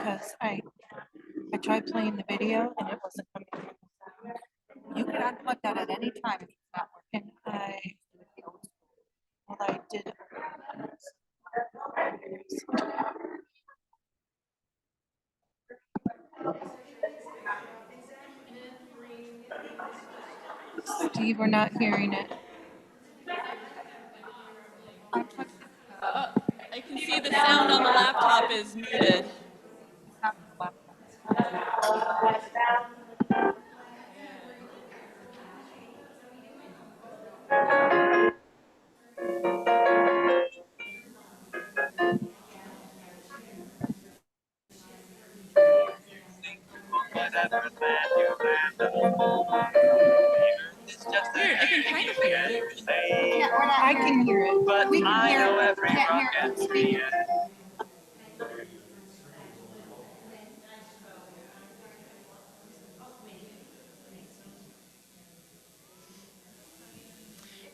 because I tried playing the video and it wasn't coming. You can unplug that at any time if it's not working. Well, I did. Steve, we're not hearing it. I can see the sound on the laptop is muted. Weird, I can kind of hear it. I can hear it. But We can I hear know it. every Can't rock hear it. and Speak tree.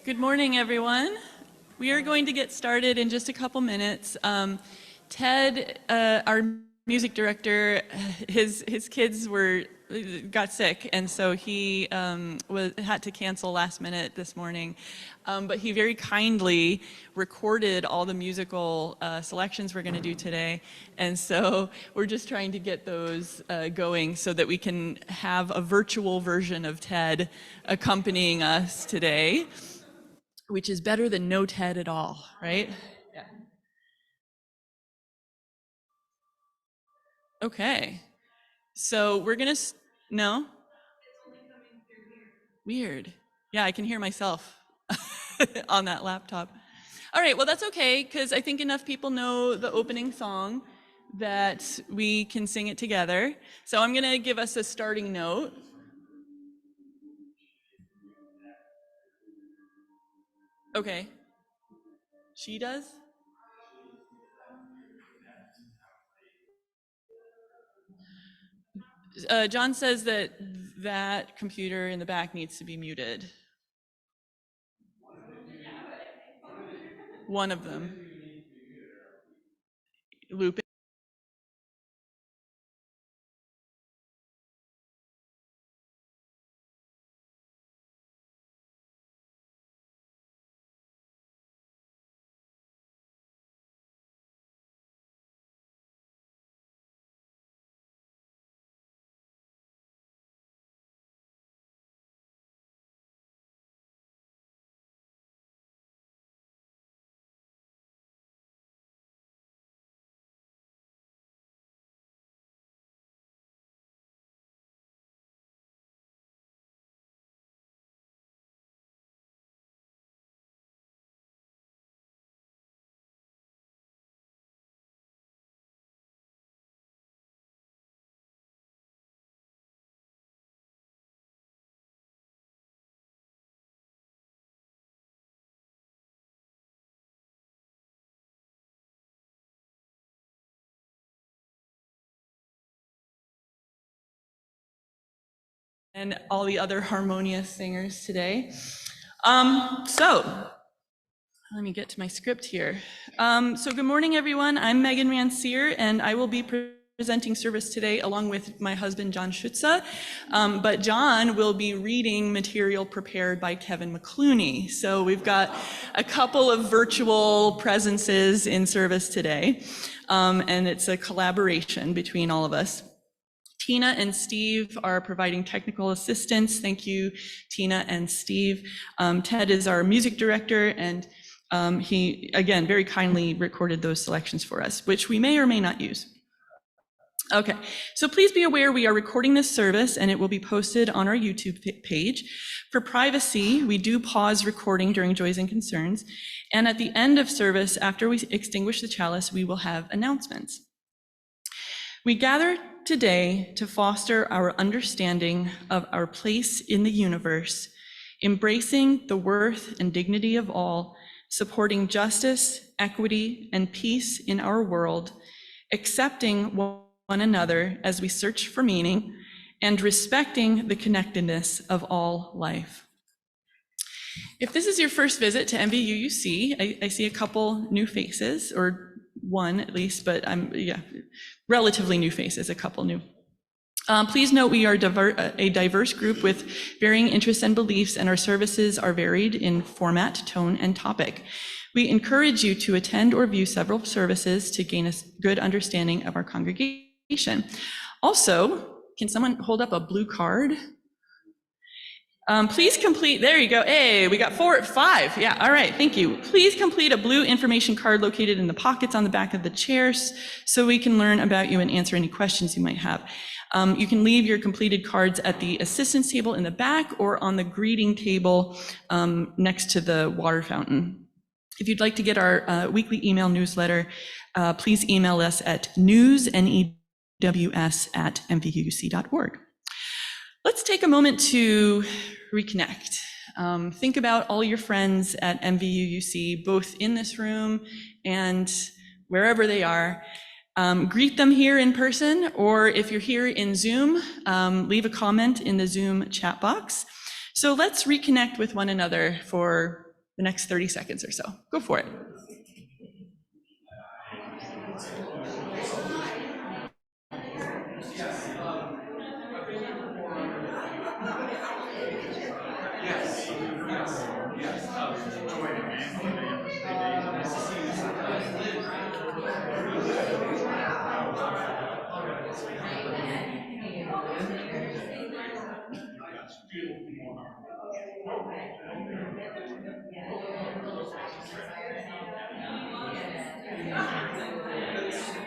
Good morning, everyone. We are going to get started in just a couple minutes. Ted, our music director, his kids got sick, and so he had to cancel last minute this morning. But he very kindly recorded all the musical selections we're going to do today, and so we're just trying to get those going so that we can have a virtual version of Ted accompanying us today, which is better than no Ted at all, right? Yeah. Okay. So we're gonna, no? Weird. Yeah, I can hear myself on that laptop. All right, well that's okay, because I think enough people know the opening song that we can sing it together. So I'm gonna give us a starting note. Okay. She does? John says that computer in the back needs to be muted. One of them. Loop it. And all the other harmonious singers today. So let me get to my script here. So good morning, everyone. I'm Megan Rancier, and I will be presenting service today along with my husband, John Schutze. But John will be reading material prepared by Kevin McCluney. So we've got a couple of virtual presences in service today, and it's a collaboration between all of us. Tina and Steve are providing technical assistance. Thank you, Tina and Steve. Ted is our music director, and he, again, very kindly recorded those selections for us, which we may or may not use. Okay, so please be aware we are recording this service and it will be posted on our YouTube page. For privacy, we do pause recording during Joys and Concerns, and at the end of service, after we extinguish the chalice, we will have announcements. We gather today to foster our understanding of our place in the universe, embracing the worth and dignity of all, supporting justice, equity, and peace in our world, accepting one another as we search for meaning, and respecting the connectedness of all life. If this is your first visit to MVUUC, I see a couple new faces, or one at least, but relatively new faces, a couple new. Please note we are a diverse group with varying interests and beliefs, and our services are varied in format, tone, and topic. We encourage you to attend or view several services to gain a good understanding of our congregation. Also, can someone hold up a blue card? Please complete, there you go. Hey, we got 5. Yeah, all right, thank you. Please complete a blue information card located in the pockets on the back of the chairs so we can learn about you and answer any questions you might have. You can leave your completed cards at the assistance table in the back or on the greeting table next to the water fountain. If you'd like to get our weekly email newsletter, please email us at news@mvuuc.org. Let's take a moment to reconnect. Think about all your friends at MVUUC, both in this room and wherever they are. Greet them here in person, or if you're here in Zoom, leave a comment in the Zoom chat box. So let's reconnect with one another for the next 30 seconds or so. Go for it.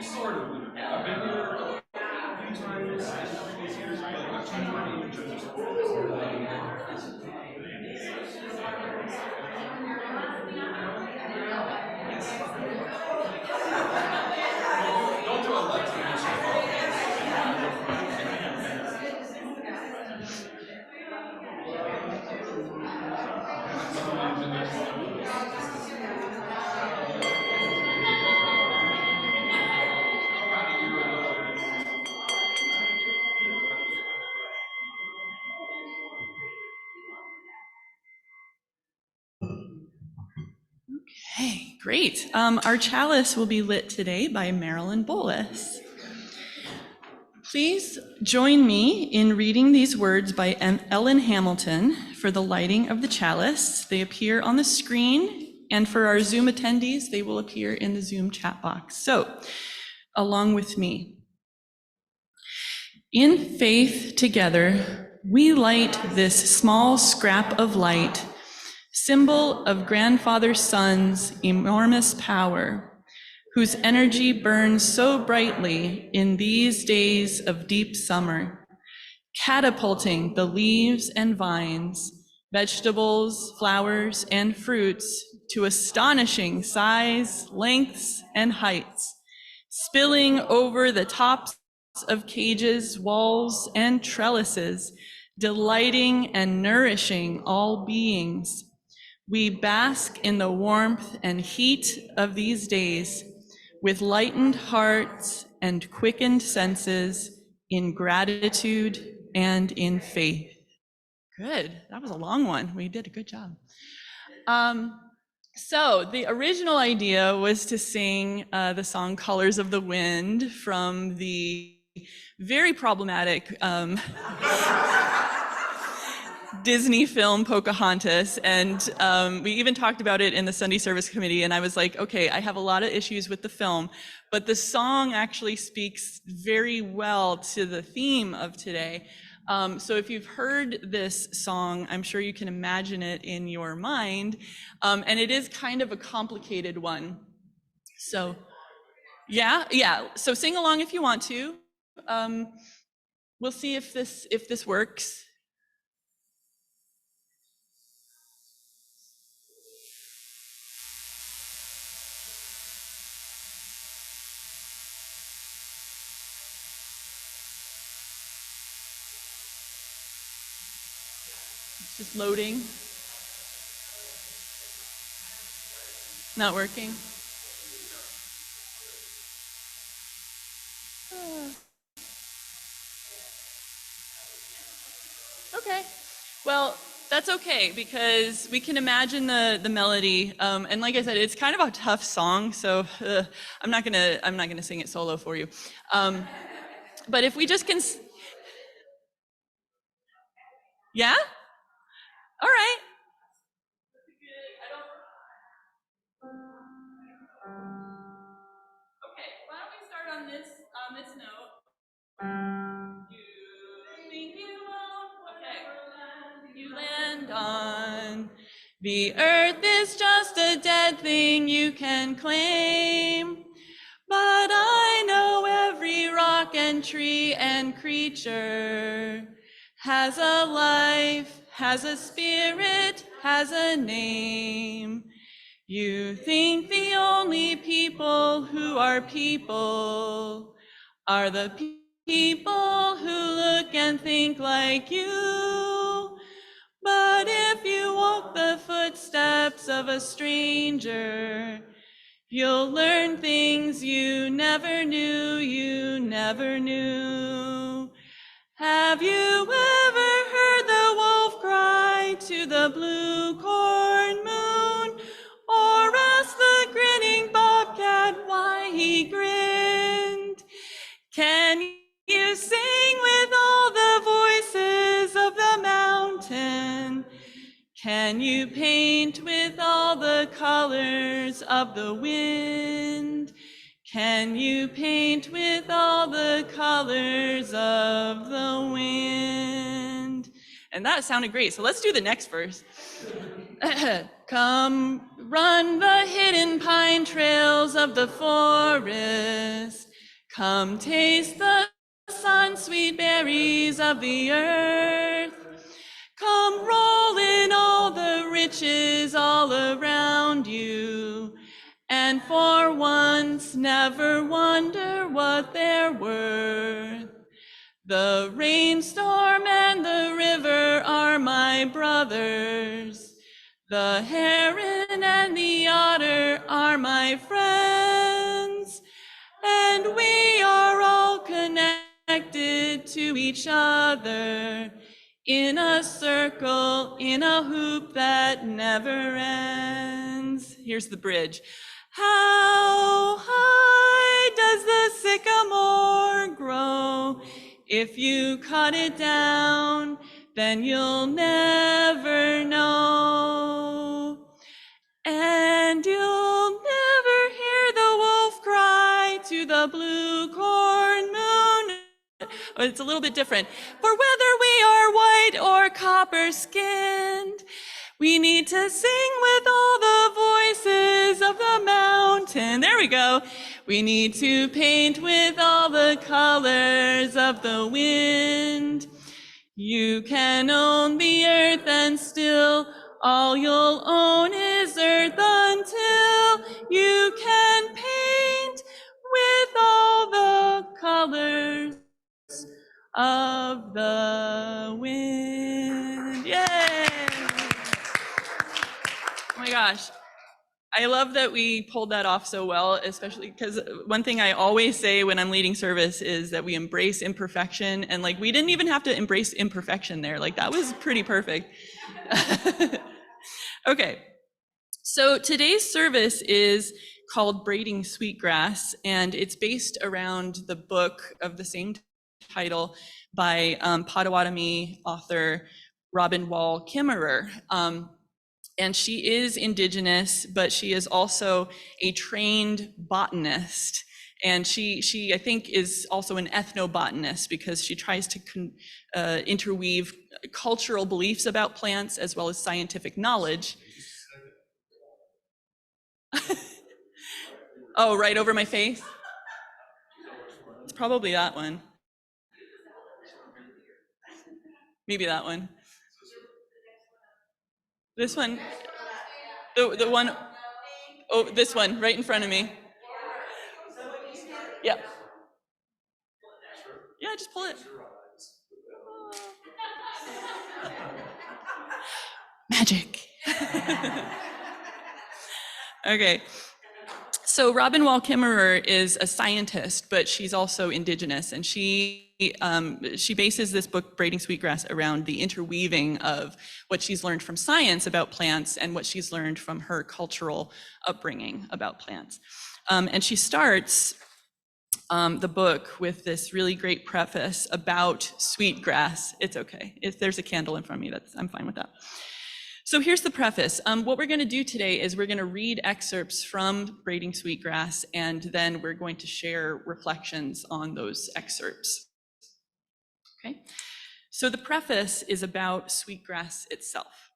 Sort of. I've been here a few times in previous years, but I've changed my name to just don't do a left to mention Okay, great. Our chalice will be lit today by Marilyn Bolus. Please join me in reading these words by Ellen Hamilton for the lighting of the chalice. They appear on the screen, and for our Zoom attendees, they will appear in the Zoom chat box. So, along with me. In faith together, we light this small scrap of light, symbol of Grandfather Sun's enormous power, whose energy burns so brightly in these days of deep summer, catapulting the leaves and vines, vegetables, flowers, and fruits to astonishing size, lengths, and heights, spilling over the tops of cages, walls, and trellises, delighting and nourishing all beings. We bask in the warmth and heat of these days with lightened hearts and quickened senses, in gratitude and in faith. Good, that was a long one. We did a good job. So the original idea was to sing the song Colors of the Wind from the very problematic Disney film Pocahontas, and we even talked about it in the Sunday Service Committee, and I was like, okay, I have a lot of issues with the film, but the song actually speaks very well to the theme of today. So if you've heard this song, I'm sure you can imagine it in your mind, and it is kind of a complicated one. So yeah, so sing along if you want to. We'll see if this works. Just loading. Not working. Okay. Well, That's okay, because we can imagine the melody, and like I said, it's kind of a tough song, so I'm not gonna sing it solo for you. But if we just can, yeah, all right. Okay, why don't we start on this note? You think you won't? Okay. You land on the earth is just a dead thing you can claim. But I know every rock and tree and creature has a life, has a spirit, has a name. You think the only people who are people are the people who look and think like you. But if you walk the footsteps of a stranger, you'll learn things you never knew, you never knew. Have you ever heard the wolf cry to the blue corn moon? Or ask the grinning bobcat why he grinned? Can you sing with all the voices of the mountain? Can you paint with all the colors of the wind? Can you paint with all the colors of the wind? And that sounded great, so let's do the next verse. Come run the hidden pine trails of the forest. Come taste the sun-sweet berries of the earth. Come roll in all the riches all around you, and for once never wonder what they're worth. The rainstorm and the river are my brothers. The heron and the otter are my friends. And we are all connected to each other in a circle, in a hoop that never ends. Here's the bridge. How high does the sycamore grow? If you cut it down, then you'll never know. And you'll never hear the wolf cry to the blue corn moon. It's a little bit different. For whether we are white or copper skinned, we need to sing with all the voices of the mountain. There we go. We need to paint with all the colors of the wind. You can own the earth and still all you'll own is earth until you can paint with all the colors of the wind. Yay! Oh my gosh. I love that we pulled that off so well, especially because one thing I always say when I'm leading service is that we embrace imperfection, and like we didn't even have to embrace imperfection there. Like that was pretty perfect. Okay, so today's service is called Braiding Sweetgrass, and it's based around the book of the same title by Potawatomi author Robin Wall Kimmerer. And she is indigenous, but she is also a trained botanist. And she I think, is also an ethnobotanist because she tries to interweave cultural beliefs about plants as well as scientific knowledge. Oh, right over my face? It's probably that one. Maybe that one. This one. The one, oh, this one, right in front of me. Yeah. Yeah, just pull it. Magic. Okay. So Robin Wall Kimmerer is a scientist, but she's also indigenous, and she she bases this book, Braiding Sweetgrass, around the interweaving of what she's learned from science about plants and what she's learned from her cultural upbringing about plants. And she starts the book with this really great preface about sweetgrass. It's okay. If there's a candle in front of me, I'm fine with that. So here's the preface. What we're going to do today is we're going to read excerpts from Braiding Sweetgrass, and then we're going to share reflections on those excerpts. Okay? So the preface is about sweetgrass itself.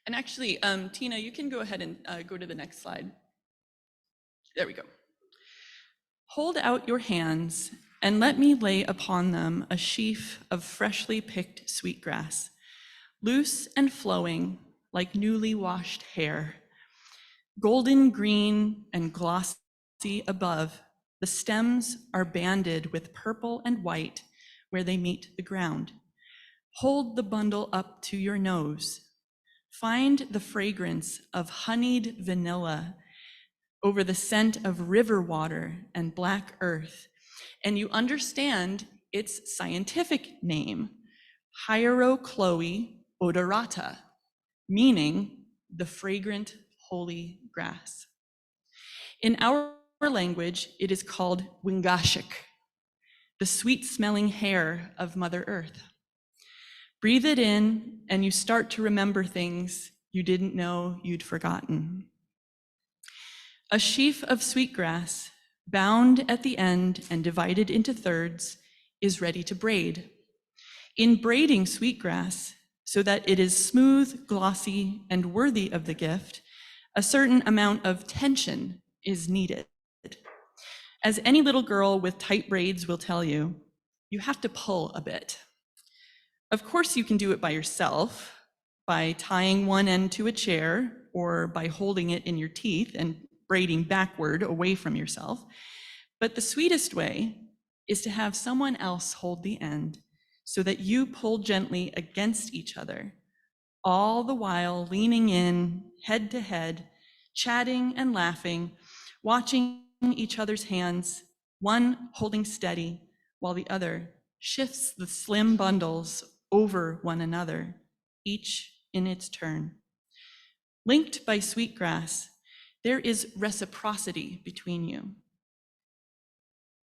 And actually, Tina, you can go ahead and go to the next slide. There we go. Hold out your hands and let me lay upon them a sheaf of freshly picked sweetgrass, loose and flowing like newly washed hair. Golden green and glossy above, the stems are banded with purple and white where they meet the ground. Hold the bundle up to your nose. Find the fragrance of honeyed vanilla over the scent of river water and black earth, and you understand its scientific name, Hierochloe odorata, meaning the fragrant holy grass. In our language, it is called wingashik, the sweet-smelling hair of Mother Earth. Breathe it in, and you start to remember things you didn't know you'd forgotten. A sheaf of sweetgrass, bound at the end and divided into thirds, is ready to braid. In braiding sweetgrass, so that it is smooth, glossy, and worthy of the gift, a certain amount of tension is needed. As any little girl with tight braids will tell you, you have to pull a bit. Of course, you can do it by yourself, by tying one end to a chair or by holding it in your teeth and braiding backward away from yourself. But the sweetest way is to have someone else hold the end so that you pull gently against each other, all the while leaning in, head to head, chatting and laughing, watching each other's hands, one holding steady while the other shifts the slim bundles over one another, each in its turn. Linked by sweetgrass, there is reciprocity between you.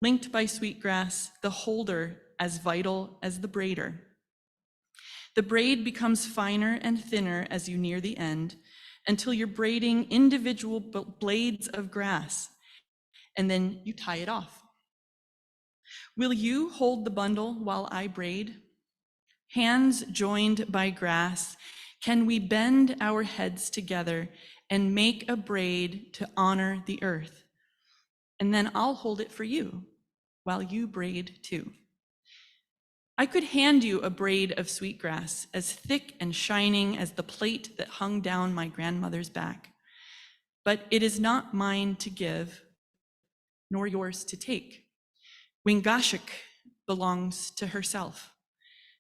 Linked by sweetgrass, the holder as vital as the braider. The braid becomes finer and thinner as you near the end, until you're braiding individual blades of grass, and then you tie it off. Will you hold the bundle while I braid? Hands joined by grass, can we bend our heads together and make a braid to honor the earth? And then I'll hold it for you while you braid too. I could hand you a braid of sweetgrass as thick and shining as the plait that hung down my grandmother's back, but it is not mine to give, nor yours to take. Wingashik belongs to herself.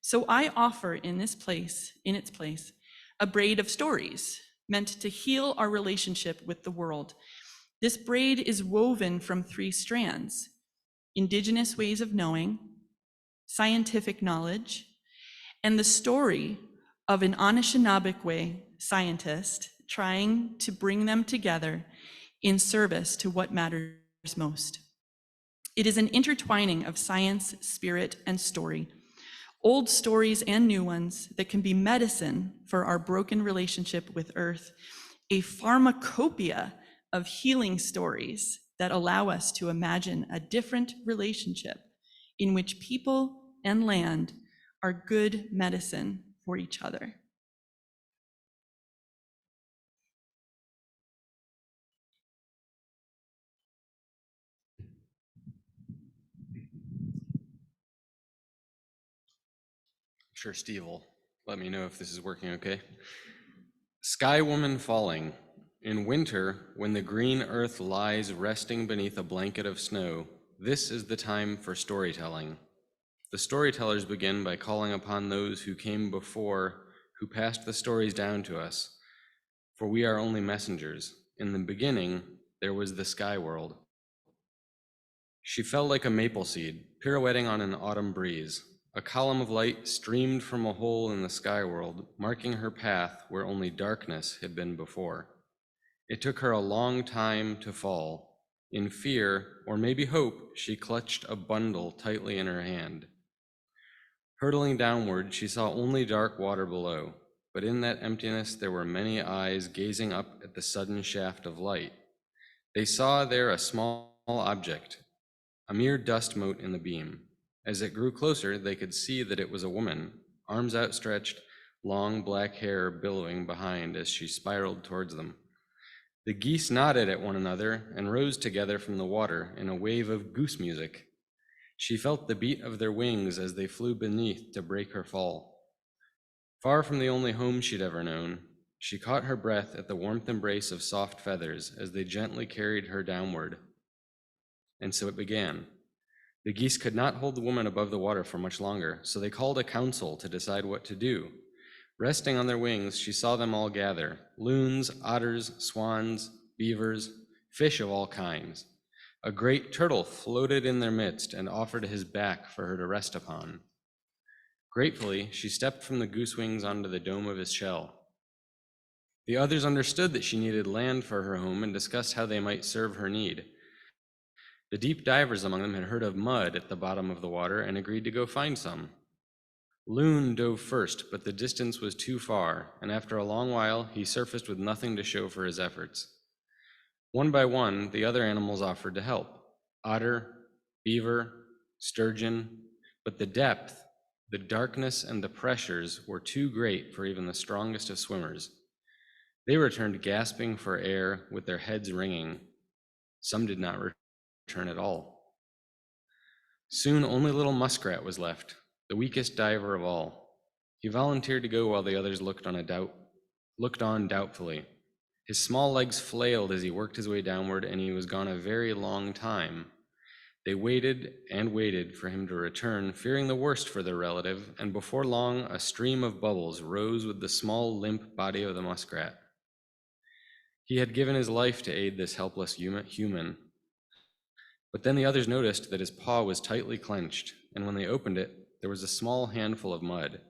So I offer in its place, a braid of stories meant to heal our relationship with the world. This braid is woven from 3 strands: indigenous ways of knowing, scientific knowledge, and the story of an Anishinaabeg scientist trying to bring them together in service to what matters most. It is an intertwining of science, spirit, and story, old stories and new ones that can be medicine for our broken relationship with Earth, a pharmacopoeia of healing stories that allow us to imagine a different relationship in which people and land are good medicine for each other. Sure, Steve will let me know if this is working okay. Sky Woman Falling. In winter, when the green earth lies resting beneath a blanket of snow, this is the time for storytelling. The storytellers begin by calling upon those who came before, who passed the stories down to us. For we are only messengers. In the beginning, there was the sky world. She fell like a maple seed, pirouetting on an autumn breeze. A column of light streamed from a hole in the sky world, marking her path where only darkness had been before. It took her a long time to fall. In fear, or maybe hope, she clutched a bundle tightly in her hand. Hurtling downward, she saw only dark water below, but in that emptiness there were many eyes gazing up at the sudden shaft of light. They saw there a small object, a mere dust mote in the beam. As it grew closer, they could see that it was a woman, arms outstretched, long black hair billowing behind as she spiraled towards them. The geese nodded at one another and rose together from the water in a wave of goose music. She felt the beat of their wings as they flew beneath to break her fall. Far from the only home she'd ever known, she caught her breath at the warmth embrace of soft feathers as they gently carried her downward. And so it began. The geese could not hold the woman above the water for much longer, so they called a council to decide what to do. Resting on their wings, she saw them all gather: loons, otters, swans, beavers, fish of all kinds. A great turtle floated in their midst and offered his back for her to rest upon. Gratefully, she stepped from the goose wings onto the dome of his shell. The others understood that she needed land for her home and discussed how they might serve her need. The deep divers among them had heard of mud at the bottom of the water and agreed to go find some. Loon dove first, but the distance was too far, and after a long while, he surfaced with nothing to show for his efforts. One by one, the other animals offered to help: otter, beaver, sturgeon, but the depth, the darkness, and the pressures were too great for even the strongest of swimmers. They returned gasping for air with their heads ringing. Some did not return at all. Soon only little Muskrat was left, the weakest diver of all. He volunteered to go while the others looked on doubtfully. His small legs flailed as he worked his way downward, and he was gone a very long time. They waited and waited for him to return, fearing the worst for their relative, and before long a stream of bubbles rose with the small, limp body of the muskrat. He had given his life to aid this helpless human. But then the others noticed that his paw was tightly clenched, and when they opened it, there was a small handful of mud.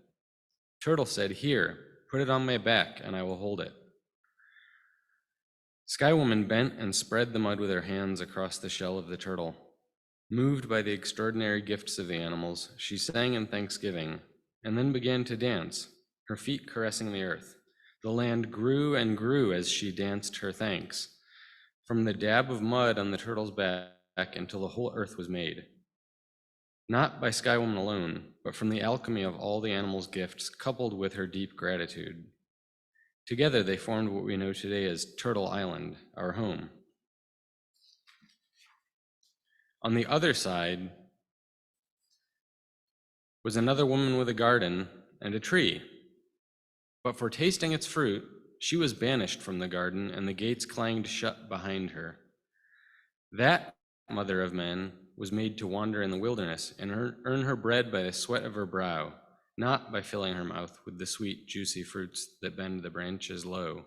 Turtle said, "Here, put it on my back, and I will hold it." Sky Woman bent and spread the mud with her hands across the shell of the turtle. Moved by the extraordinary gifts of the animals, she sang in thanksgiving, and then began to dance, her feet caressing the earth. The land grew and grew as she danced her thanks, from the dab of mud on the turtle's back until the whole earth was made. Not by Sky Woman alone, but from the alchemy of all the animals' gifts, coupled with her deep gratitude. Together they formed what we know today as Turtle Island, our home. On the other side was another woman with a garden and a tree. But for tasting its fruit, she was banished from the garden, and the gates clanged shut behind her. That mother of men was made to wander in the wilderness and earn her bread by the sweat of her brow, not by filling her mouth with the sweet, juicy fruits that bend the branches low.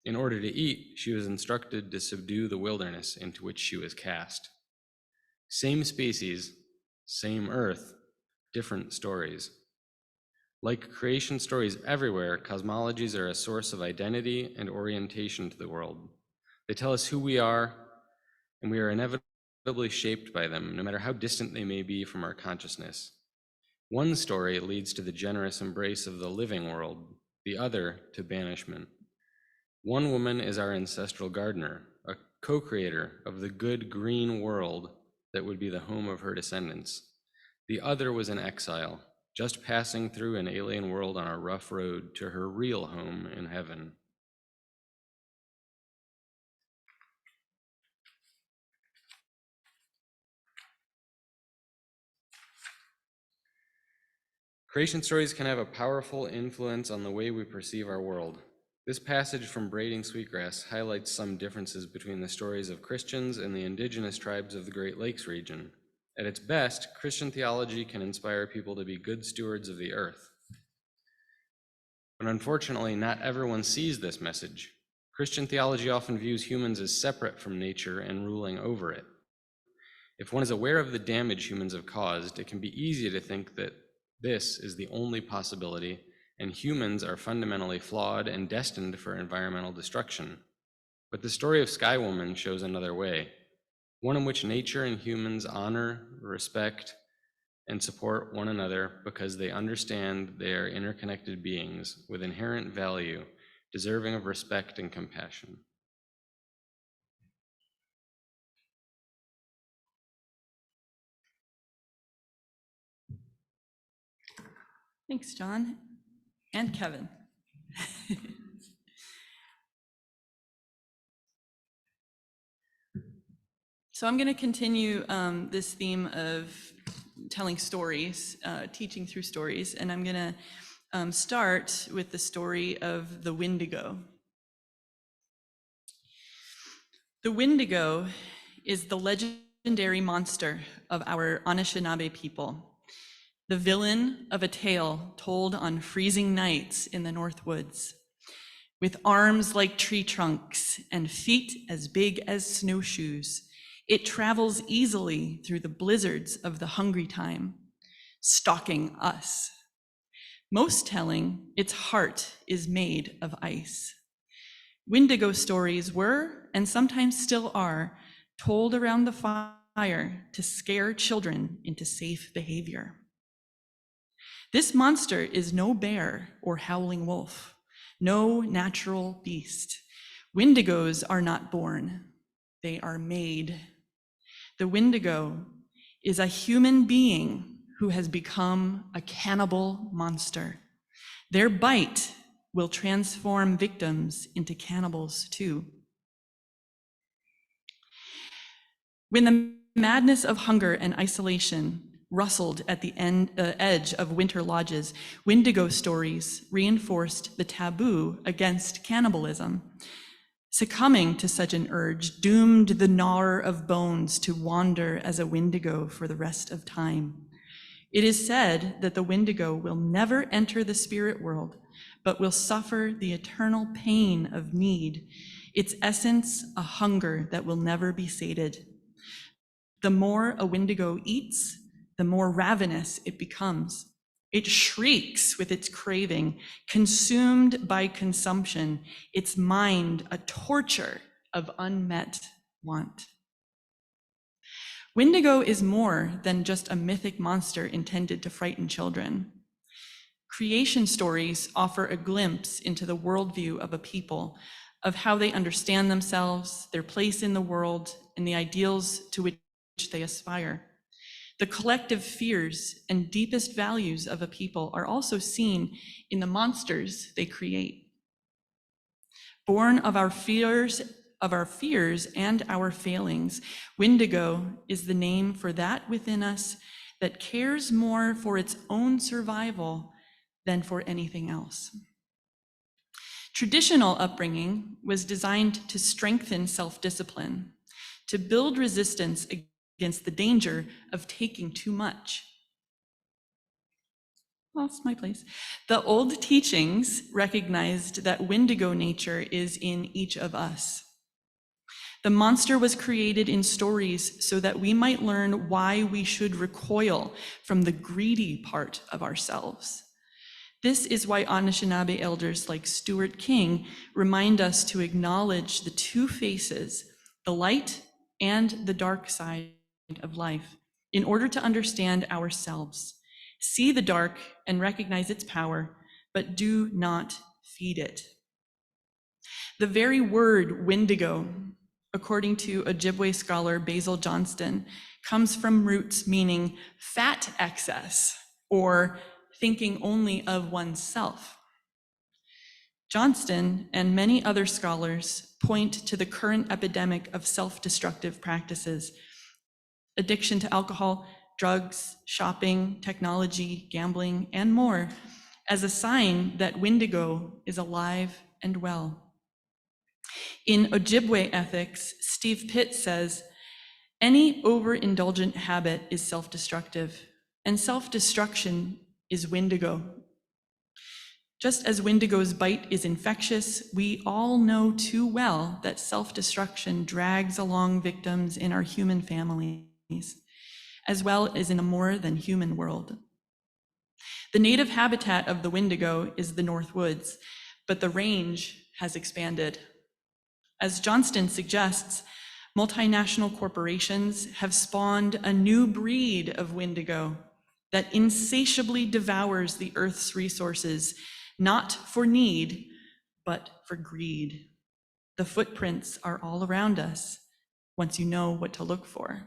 In order to eat, she was instructed to subdue the wilderness into which she was cast. Same species, same earth, different stories. Like creation stories everywhere, cosmologies are a source of identity and orientation to the world. They tell us who we are, and we are inevitably shaped by them, no matter how distant they may be from our consciousness. One story leads to the generous embrace of the living world, the other to banishment. One woman is our ancestral gardener, a co-creator of the good green world that would be the home of her descendants. The other was in exile, just passing through an alien world on a rough road to her real home in heaven. Creation stories can have a powerful influence on the way we perceive our world. This passage from Braiding Sweetgrass highlights some differences between the stories of Christians and the indigenous tribes of the Great Lakes region. At its best, Christian theology can inspire people to be good stewards of the earth. But unfortunately, not everyone sees this message. Christian theology often views humans as separate from nature and ruling over it. If one is aware of the damage humans have caused, it can be easy to think that this is the only possibility, and humans are fundamentally flawed and destined for environmental destruction. But the story of Sky Woman shows another way, one in which nature and humans honor, respect, and support one another because they understand they are interconnected beings with inherent value, deserving of respect and compassion. Thanks, John and Kevin. So I'm going to continue this theme of telling stories, teaching through stories, and I'm going to start with the story of the Wendigo. The Wendigo is the legendary monster of our Anishinaabe people, the villain of a tale told on freezing nights in the North Woods. With arms like tree trunks and feet as big as snowshoes, it travels easily through the blizzards of the hungry time, stalking us. Most telling, its heart is made of ice. Wendigo stories were, and sometimes still are, told around the fire to scare children into safe behavior. This monster is no bear or howling wolf, no natural beast. Wendigos are not born, they are made. The Wendigo is a human being who has become a cannibal monster. Their bite will transform victims into cannibals too. When the madness of hunger and isolation rustled at the edge of winter lodges, Wendigo stories reinforced the taboo against cannibalism. Succumbing to such an urge doomed the gnawer of bones to wander as a Wendigo for the rest of time. It is said that the Wendigo will never enter the spirit world, but will suffer the eternal pain of need, its essence a hunger that will never be sated. The more a Wendigo eats, the more ravenous it becomes. It shrieks with its craving, consumed by consumption, its mind a torture of unmet want. Wendigo is more than just a mythic monster intended to frighten children. Creation stories offer a glimpse into the worldview of a people, of how they understand themselves, their place in the world, and the ideals to which they aspire. The collective fears and deepest values of a people are also seen in the monsters they create. Born of our fears and our failings, Wendigo is the name for that within us that cares more for its own survival than for anything else. Traditional upbringing was designed to strengthen self-discipline, to build resistance against the danger of taking too much. Lost my place. The old teachings recognized that Wendigo nature is in each of us. The monster was created in stories so that we might learn why we should recoil from the greedy part of ourselves. This is why Anishinaabe elders like Stuart King remind us to acknowledge the two faces, the light and the dark side of life, in order to understand ourselves. See the dark and recognize its power, but do not feed it. The very word Wendigo, according to Ojibwe scholar Basil Johnston, comes from roots meaning fat excess or thinking only of oneself. Johnston and many other scholars point to the current epidemic of self-destructive practices, addiction to alcohol, drugs, shopping, technology, gambling, and more, as a sign that Wendigo is alive and well. In Ojibwe ethics, Steve Pitt says, any overindulgent habit is self-destructive, and self-destruction is Wendigo. Just as Wendigo's bite is infectious, we all know too well that self-destruction drags along victims in our human families. as well as in a more than human world. The native habitat of the Wendigo is the North Woods, but the range has expanded. As Johnston suggests, multinational corporations have spawned a new breed of Wendigo that insatiably devours the Earth's resources, not for need, but for greed. The footprints are all around us once you know what to look for.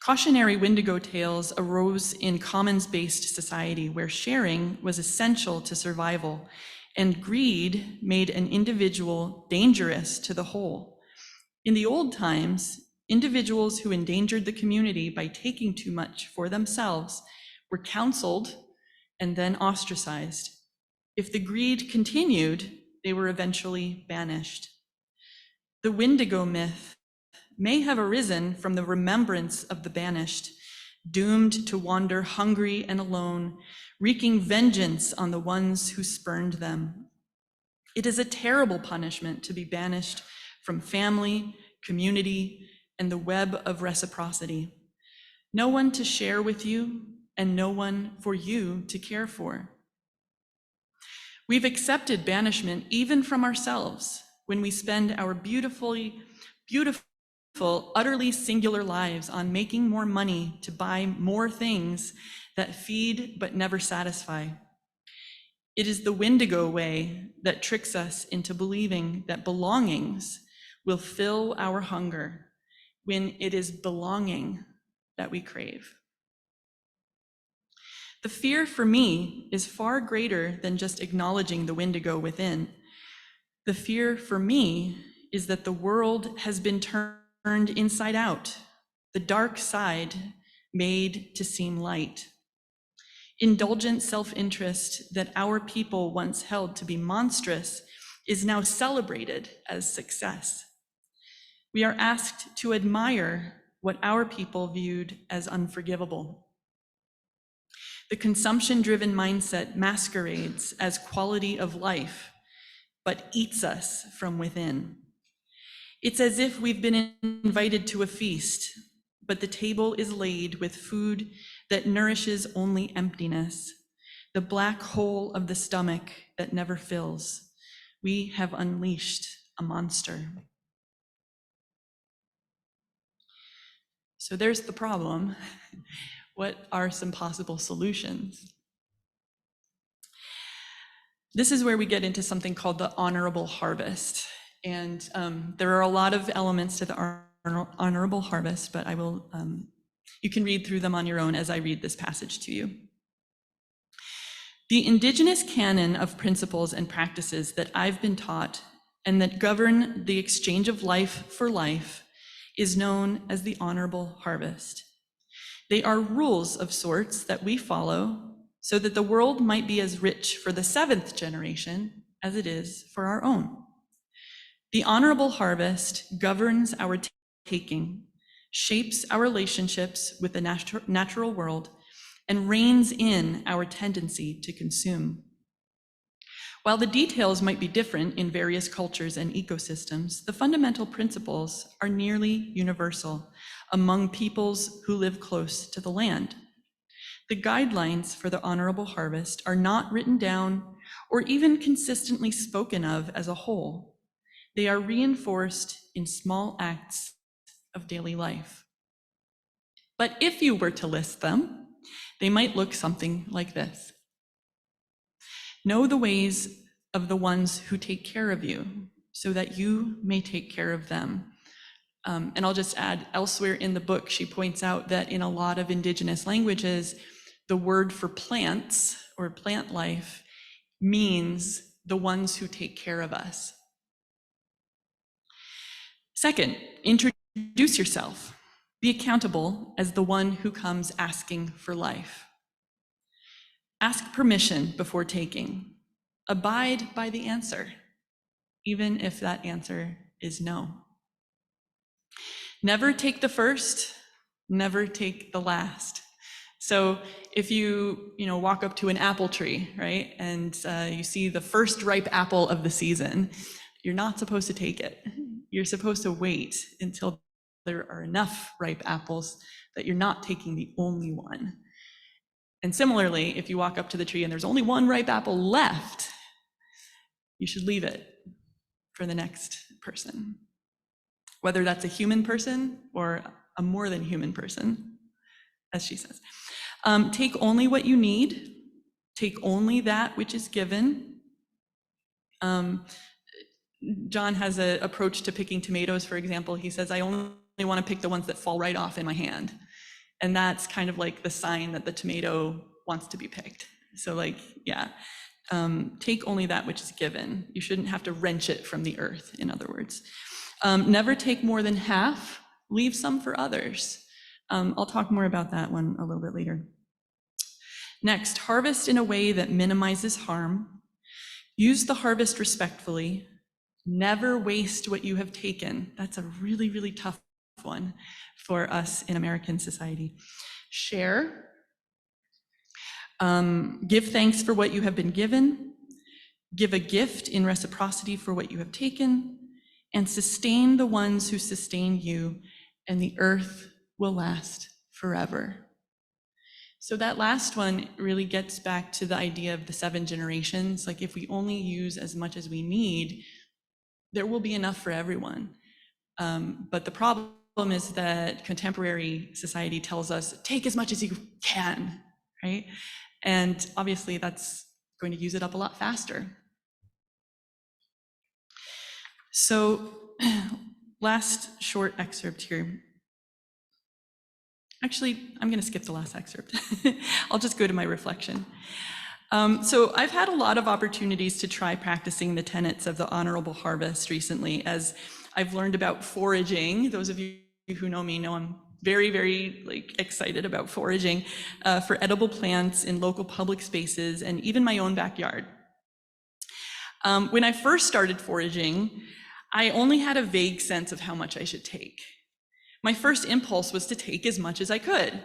Cautionary Wendigo tales arose in commons-based society where sharing was essential to survival, and greed made an individual dangerous to the whole. In the old times, individuals who endangered the community by taking too much for themselves were counseled and then ostracized. If the greed continued, they were eventually banished. The Wendigo myth may have arisen from the remembrance of the banished, doomed to wander hungry and alone, wreaking vengeance on the ones who spurned them. It is a terrible punishment to be banished from family, community, and the web of reciprocity. No one to share with you, and no one for you to care for. We've accepted banishment even from ourselves when we spend our beautiful, utterly singular lives on making more money to buy more things that feed but never satisfy. It is the Wendigo way that tricks us into believing that belongings will fill our hunger when it is belonging that we crave. The fear for me is far greater than just acknowledging the Wendigo within. The fear for me is that the world has been turned inside out, the dark side made to seem light. Indulgent self-interest that our people once held to be monstrous is now celebrated as success. We are asked to admire what our people viewed as unforgivable. The consumption-driven mindset masquerades as quality of life, but eats us from within. It's as if we've been invited to a feast, but the table is laid with food that nourishes only emptiness, the black hole of the stomach that never fills. We have unleashed a monster. So there's the problem. What are some possible solutions? This is where we get into something called the honorable harvest. And there are a lot of elements to the honorable harvest, but I will, you can read through them on your own as I read this passage to you. The indigenous canon of principles and practices that I've been taught and that govern the exchange of life for life is known as the honorable harvest. They are rules of sorts that we follow so that the world might be as rich for the 7th generation as it is for our own. The honorable harvest governs our taking, shapes our relationships with the natural world, and reins in our tendency to consume. While the details might be different in various cultures and ecosystems, the fundamental principles are nearly universal among peoples who live close to the land. The guidelines for the honorable harvest are not written down or even consistently spoken of as a whole. They are reinforced in small acts of daily life. But if you were to list them, they might look something like this. Know the ways of the ones who take care of you, so that you may take care of them. And I'll just add, elsewhere in the book, she points out that in a lot of indigenous languages, the word for plants or plant life means the ones who take care of us. Second, introduce yourself. Be accountable as the one who comes asking for life. Ask permission before taking. Abide by the answer, even if that answer is no. Never take the first, never take the last. So if you walk up to an apple tree, right, and you see the first ripe apple of the season, you're not supposed to take it. You're supposed to wait until there are enough ripe apples, that you're not taking the only one. And similarly, if you walk up to the tree and there's only one ripe apple left, you should leave it for the next person, whether that's a human person or a more than human person, as she says. Take only what you need. Take only that which is given. John has an approach to picking tomatoes, for example. He says, I only want to pick the ones that fall right off in my hand. And that's kind of like the sign that the tomato wants to be picked. So like, yeah, take only that which is given. You shouldn't have to wrench it from the earth, in other words. Never take more than half, leave some for others. I'll talk more about that one a little bit later. Next, harvest in a way that minimizes harm. Use the harvest respectfully. Never waste what you have taken. That's a really, really tough one for us in American society. Share. Give thanks for what you have been given. Give a gift in reciprocity for what you have taken. And sustain the ones who sustain you, and the earth will last forever. So that last one really gets back to the idea of the 7 generations. Like if we only use as much as we need, there will be enough for everyone. But the problem is that contemporary society tells us, take as much as you can, right? And obviously that's going to use it up a lot faster. So last short excerpt here. Actually, I'm going to skip the last excerpt. I'll just go to my reflection. So I've had a lot of opportunities to try practicing the tenets of the honorable harvest recently, as I've learned about foraging. Those of you who know me know I'm very, very excited about foraging for edible plants in local public spaces and even my own backyard. When I first started foraging, I only had a vague sense of how much I should take. My first impulse was to take as much as I could.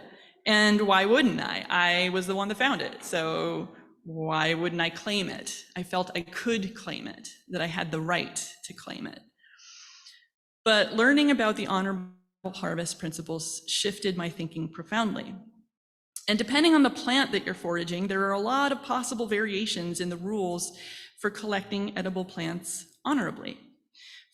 And why wouldn't I? I was the one that found it, so why wouldn't I claim it? I felt I could claim it, that I had the right to claim it. But learning about the honorable harvest principles shifted my thinking profoundly. And depending on the plant that you're foraging, there are a lot of possible variations in the rules for collecting edible plants honorably.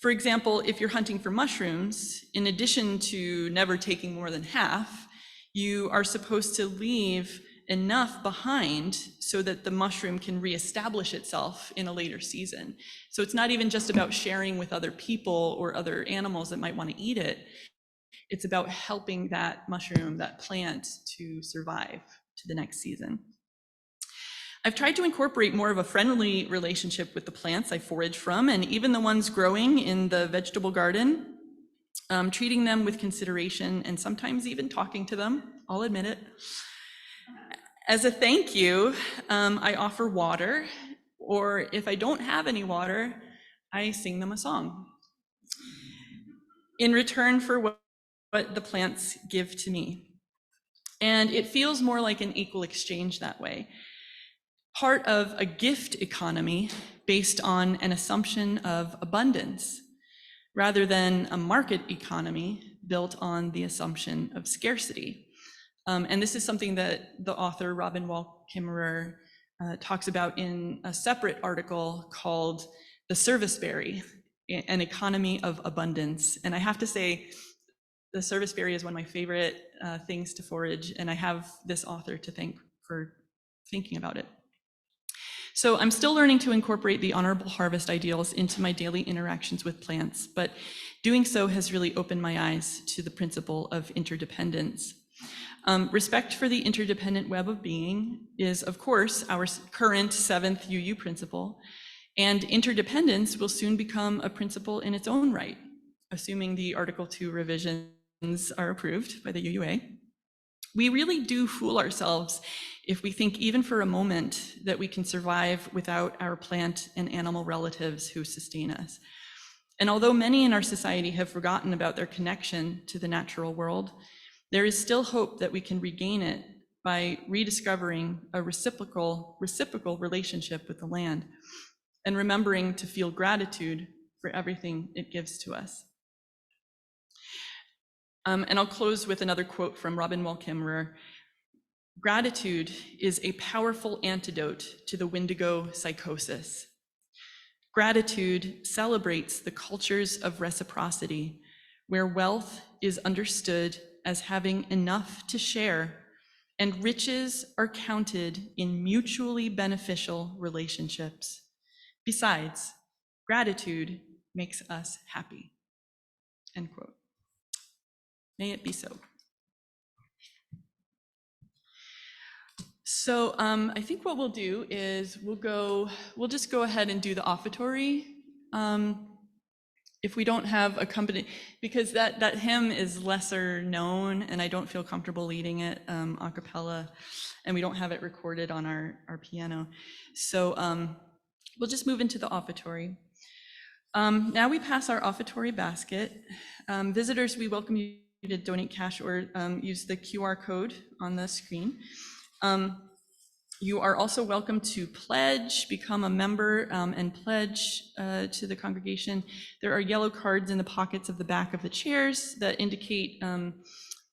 For example, if you're hunting for mushrooms, in addition to never taking more than half, you are supposed to leave enough behind so that the mushroom can reestablish itself in a later season. So it's not even just about sharing with other people or other animals that might want to eat it. It's about helping that mushroom, that plant, to survive to the next season. I've tried to incorporate more of a friendly relationship with the plants I forage from, and even the ones growing in the vegetable garden, treating them with consideration and sometimes even talking to them, I'll admit it. As a thank you, I offer water, or if I don't have any water, I sing them a song in return for what the plants give to me. And it feels more like an equal exchange that way. Part of a gift economy based on an assumption of abundance, rather than a market economy built on the assumption of scarcity. And this is something that the author Robin Wall Kimmerer talks about in a separate article called The Serviceberry, an Economy of Abundance. And I have to say, the serviceberry is one of my favorite things to forage, and I have this author to thank for thinking about it. So I'm still learning to incorporate the honorable harvest ideals into my daily interactions with plants, but doing so has really opened my eyes to the principle of interdependence. Respect for the interdependent web of being is, of course, our current 7th UU principle, and interdependence will soon become a principle in its own right, assuming the Article 2 revisions are approved by the UUA. We really do fool ourselves if we think even for a moment that we can survive without our plant and animal relatives who sustain us. And although many in our society have forgotten about their connection to the natural world, there is still hope that we can regain it by rediscovering a reciprocal relationship with the land and remembering to feel gratitude for everything it gives to us. And I'll close with another quote from Robin Wall Kimmerer. Gratitude is a powerful antidote to the Wendigo psychosis. Gratitude celebrates the cultures of reciprocity, where wealth is understood as having enough to share, and riches are counted in mutually beneficial relationships. Besides, gratitude makes us happy. End quote. May it be so. So I think what we'll do is we'll just go ahead and do the offertory. If we don't have a company, because that hymn is lesser known and I don't feel comfortable leading it a cappella, and we don't have it recorded on our piano. So we'll just move into the offertory. Now we pass our offertory basket. Visitors, we welcome you to donate cash or use the QR code on the screen. You are also welcome to pledge, become a member, and pledge to the congregation. There are yellow cards in the pockets of the back of the chairs that indicate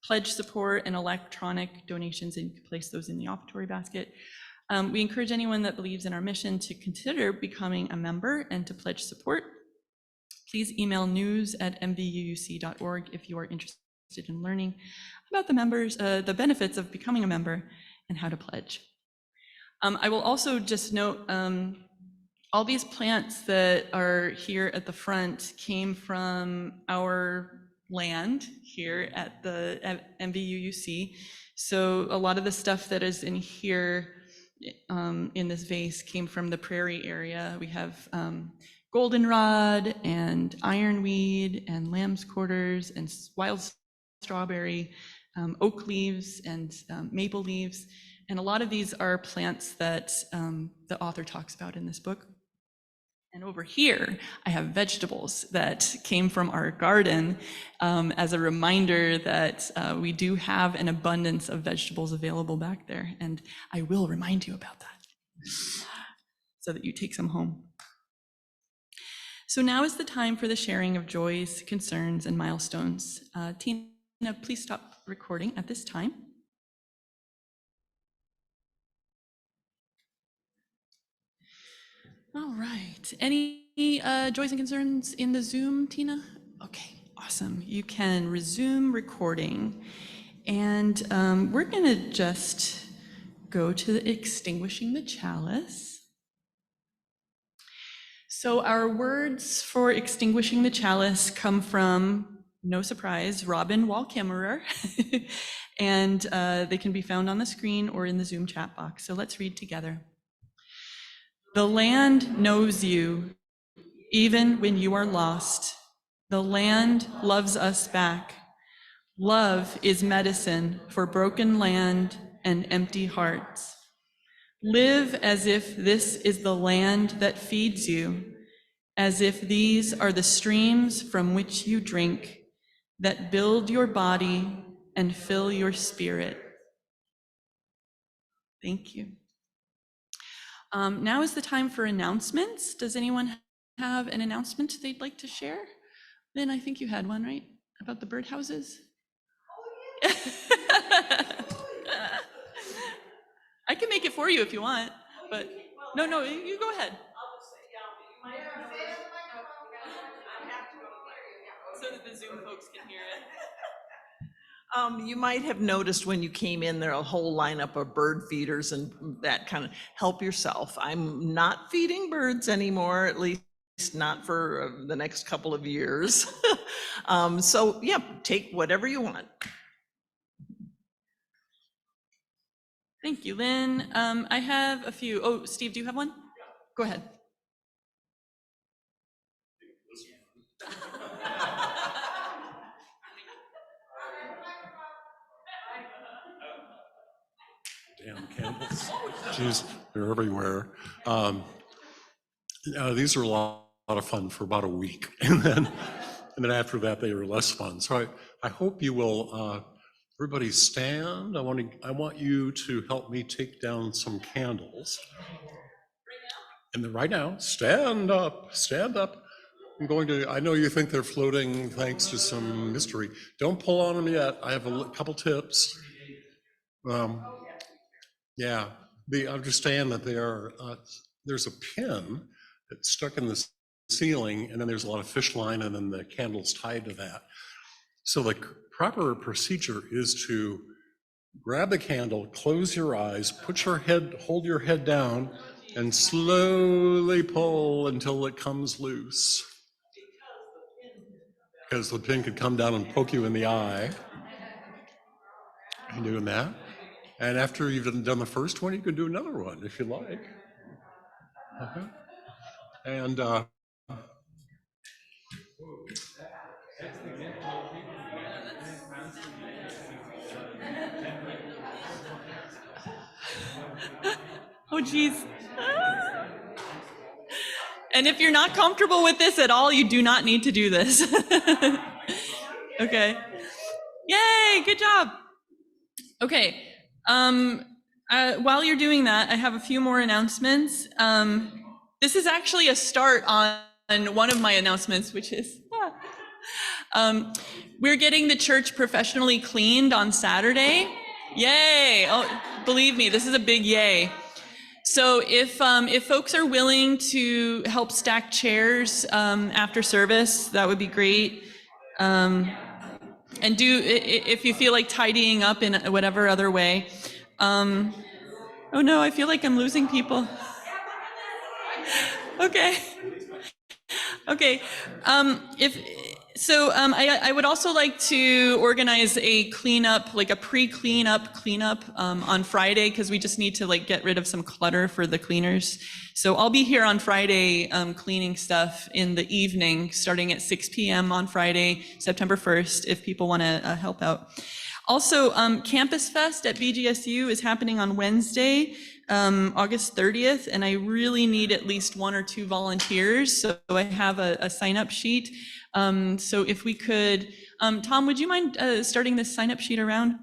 pledge support and electronic donations, and you can place those in the offertory basket. We encourage anyone that believes in our mission to consider becoming a member and to pledge support. Please email news@mvuuc.org if you are interested in learning about the benefits of becoming a member and how to pledge. I will also just note all these plants that are here at the front came from our land here at MVUUC. So a lot of the stuff that is in here in this vase came from the prairie area. We have goldenrod and ironweed and lamb's quarters and wild strawberry, oak leaves and maple leaves. And a lot of these are plants that the author talks about in this book. And over here, I have vegetables that came from our garden as a reminder that we do have an abundance of vegetables available back there. And I will remind you about that so that you take some home. So now is the time for the sharing of joys, concerns, and milestones. Tina, please stop recording at this time. All right. Any joys and concerns in the Zoom, Tina? Okay, awesome. You can resume recording. And we're going to just go to extinguishing the chalice. So our words for extinguishing the chalice come from, no surprise, Robin Wall Kimmerer. And they can be found on the screen or in the Zoom chat box. So let's read together. The land knows you, even when you are lost. The land loves us back. Love is medicine for broken land and empty hearts. Live as if this is the land that feeds you, as if these are the streams from which you drink, that build your body and fill your spirit. Thank you. Now is the time for announcements. Does anyone have an announcement they'd like to share? Lynn, I think you had one, right? About the birdhouses? Oh, yeah. I can make it for you if you want, but no, you go ahead. So that the Zoom folks can hear it. You might have noticed when you came in there a whole lineup of bird feeders and that kind of help yourself. I'm not feeding birds anymore, at least not for the next couple of years. So yeah, take whatever you want. Thank you, Lynn. I have a few. Oh, Steve, do you have one? Go ahead. Damn candles. Jeez, they're everywhere. These are a lot of fun for about a week. And then after that, they were less fun. So I hope you will, everybody stand. I want you to help me take down some candles. And then right now, stand up, stand up. I know you think they're floating thanks to some mystery. Don't pull on them yet. I have a couple tips. Yeah, understand that there's a pin that's stuck in the ceiling, and then there's a lot of fish line, and then the candle's tied to that. So the proper procedure is to grab the candle, close your eyes, hold your head down, and slowly pull until it comes loose. Because the pin could come down and poke you in the eye. You're doing that. And after you've done the first one, you can do another one if you like. And Oh, geez. And if you're not comfortable with this at all, you do not need to do this. Okay. Yay, good job. Okay. While you're doing that, I have a few more announcements. This is actually a start on one of my announcements, which is, we're getting the church professionally cleaned on Saturday. Yay. Oh, believe me, this is a big yay. So if folks are willing to help stack chairs after service, that would be great. And if you feel like tidying up in whatever other way. Oh no, I feel like I'm losing people. Okay. Okay. I would also like to organize a cleanup, like a pre-cleanup cleanup on Friday, because we just need to like get rid of some clutter for the cleaners. So I'll be here on Friday cleaning stuff in the evening, starting at 6 p.m. on Friday, September 1st, if people want to help out. Also, Campus Fest at BGSU is happening on Wednesday, August 30th, and I really need at least 1 or 2 volunteers. So I have a sign-up sheet. So if we could, Tom, would you mind starting this sign-up sheet around?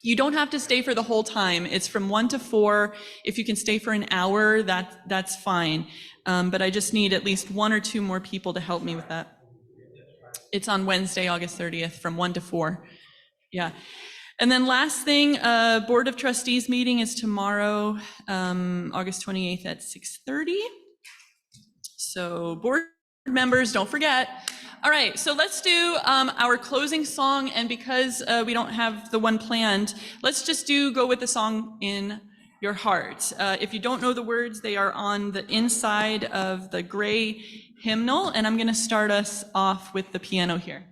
You don't have to stay for the whole time. It's from 1 to 4. If you can stay for an hour, that's fine. But I just need at least 1 or 2 more people to help me with that. It's on Wednesday, August 30th, from 1 to 4. Yeah. And then last thing, Board of Trustees meeting is tomorrow, August 28th at 6:30. So board members, don't forget. All right, so let's do our closing song, and because we don't have the one planned, let's just go with the song in your heart. If you don't know the words, they are on the inside of the gray hymnal, and I'm gonna start us off with the piano here.